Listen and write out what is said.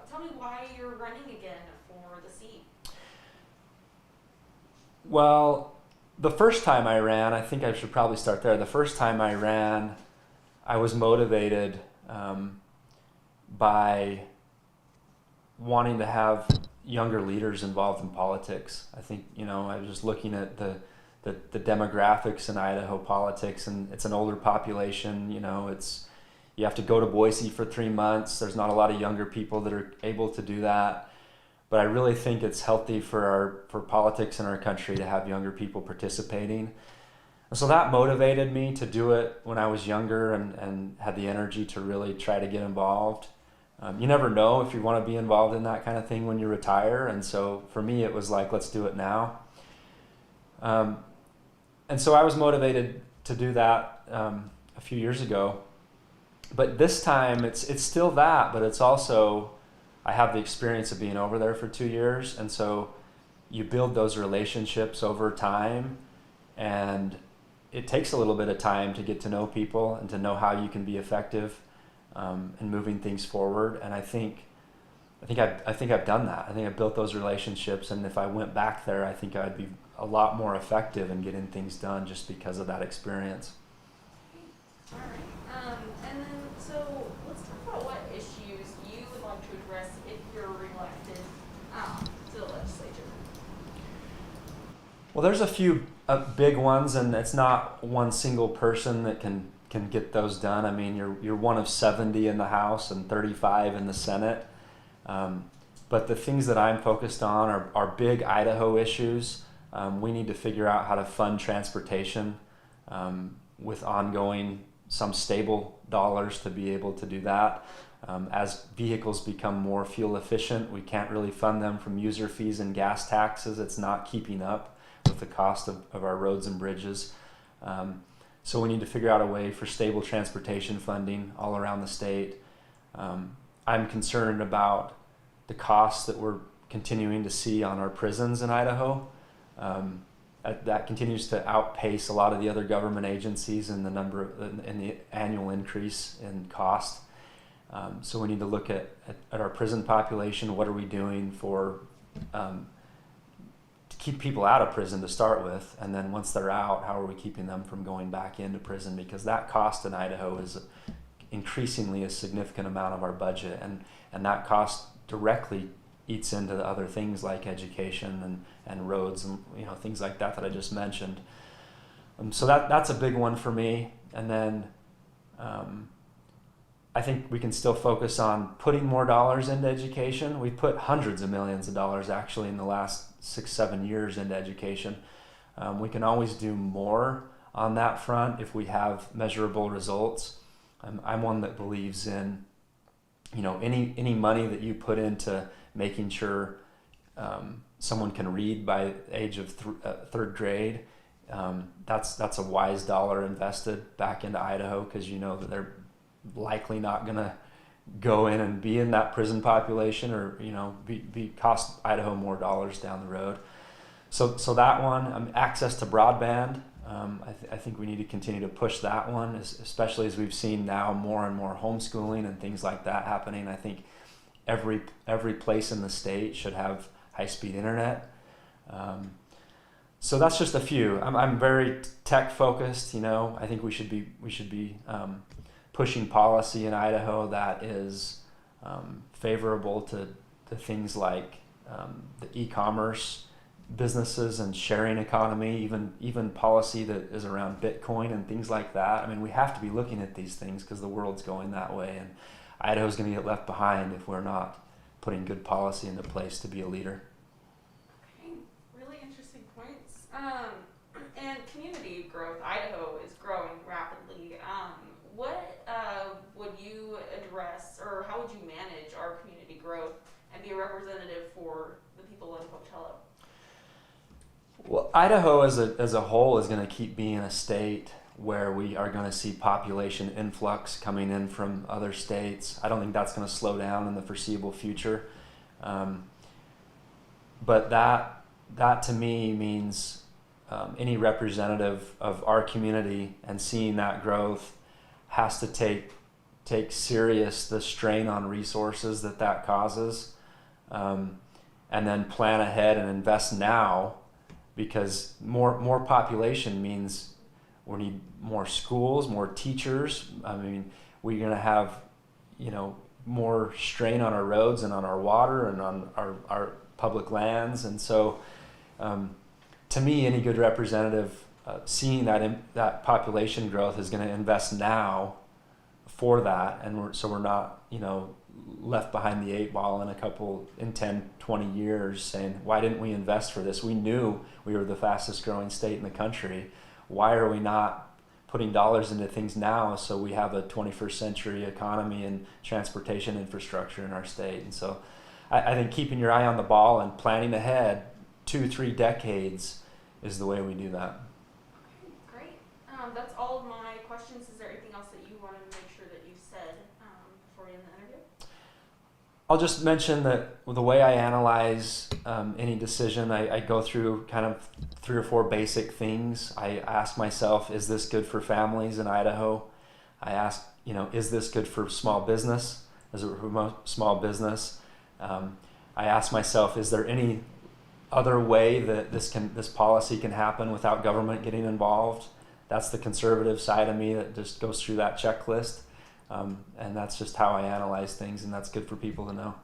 Tell me why you're running again for the seat. Well, the first time I ran, I think I should probably start there. The first time I ran, I was motivated by wanting to have younger leaders involved in politics. I think, I was just looking at the demographics in Idaho politics, and it's an older population. You have to go to Boise for 3 months. There's not a lot of younger people that are able to do that. But I really think it's healthy for politics in our country to have younger people participating. And so that motivated me to do it when I was younger and had the energy to really try to get involved. You never know if you want to be involved in that kind of thing when you retire. And so for me, it was like, let's do it now. And so I was motivated to do that a few years ago. But this time, it's still that, but it's also, I have the experience of being over there for 2 years. And so you build those relationships over time, and it takes a little bit of time to get to know people and to know how you can be effective in moving things forward. And I think I've done that. I think I've built those relationships, and if I went back there, I think I'd be a lot more effective in getting things done just because of that experience. All right. And then, so let's talk about what issues you would like to address if you're reelected to the legislature. Well, there's a few big ones, and it's not one single person that can get those done. I mean, you're one of 70 in the House and 35 in the Senate. But the things that I'm focused on are big Idaho issues. We need to figure out how to fund transportation with ongoing, some stable dollars to be able to do that. As vehicles become more fuel efficient, we can't really fund them from user fees and gas taxes. It's not keeping up with the cost of our roads and bridges. So we need to figure out a way for stable transportation funding all around the state. I'm concerned about the costs that we're continuing to see on our prisons in Idaho. That continues to outpace a lot of the other government agencies in the annual increase in cost. So we need to look at our prison population. What are we doing to keep people out of prison to start with, and then once they're out, how are we keeping them from going back into prison? Because that cost in Idaho is increasingly a significant amount of our budget, and that cost directly eats into the other things like education and roads and things like that I just mentioned. So that's a big one for me. And then I think we can still focus on putting more dollars into education. We put hundreds of millions of dollars actually in the last 6-7 years into education. We can always do more on that front if we have measurable results. I'm one that believes in any money that you put into making sure someone can read by the age of third grade. That's a wise dollar invested back into Idaho, because that they're likely not going to go in and be in that prison population, or be cost Idaho more dollars down the road. So that one, access to broadband. I think we need to continue to push that one, especially as we've seen now more and more homeschooling and things like that happening. I think every place in the state should have high-speed internet. So that's just a few. I'm very tech focused. I think we should be pushing policy in Idaho that is favorable to things like the e-commerce businesses and sharing economy, even policy that is around Bitcoin and things like that. I mean, we have to be looking at these things because the world's going that way, and Idaho's going to get left behind if we're not putting good policy into place to be a leader. Okay, really interesting points. And community growth. Idaho is growing rapidly. What would you address, or how would you manage our community growth and be a representative for the people in Pocatello? Well, Idaho as a whole is going to keep being a state where we are going to see population influx coming in from other states. I don't think that's going to slow down in the foreseeable future. But that to me means any representative of our community and seeing that growth has to take take serious the strain on resources that causes, and then plan ahead and invest now, because more population means we need more schools, more teachers. I mean, we're going to have, more strain on our roads and on our water and on our public lands. And so, to me, any good representative, seeing that population growth, is going to invest now for that, and we're not, left behind the 8 ball in 10, 20 years saying, why didn't we invest for this? We knew we were the fastest growing state in the country. Why are we not putting dollars into things now so we have a 21st century economy and transportation infrastructure in our state? And so I think keeping your eye on the ball and planning ahead 2-3 decades is the way we do that. Okay, great. That's all of my questions. Is there anything else that you wanted to make sure that you said before we end the interview? I'll just mention that the way I analyze any decision, I go through kind of 3 or 4 basic things. I ask myself, is this good for families in Idaho? I ask, is this good for small business? Does it promote small business? I ask myself, is there any other way that this policy can happen without government getting involved? That's the conservative side of me that just goes through that checklist. And that's just how I analyze things, and that's good for people to know.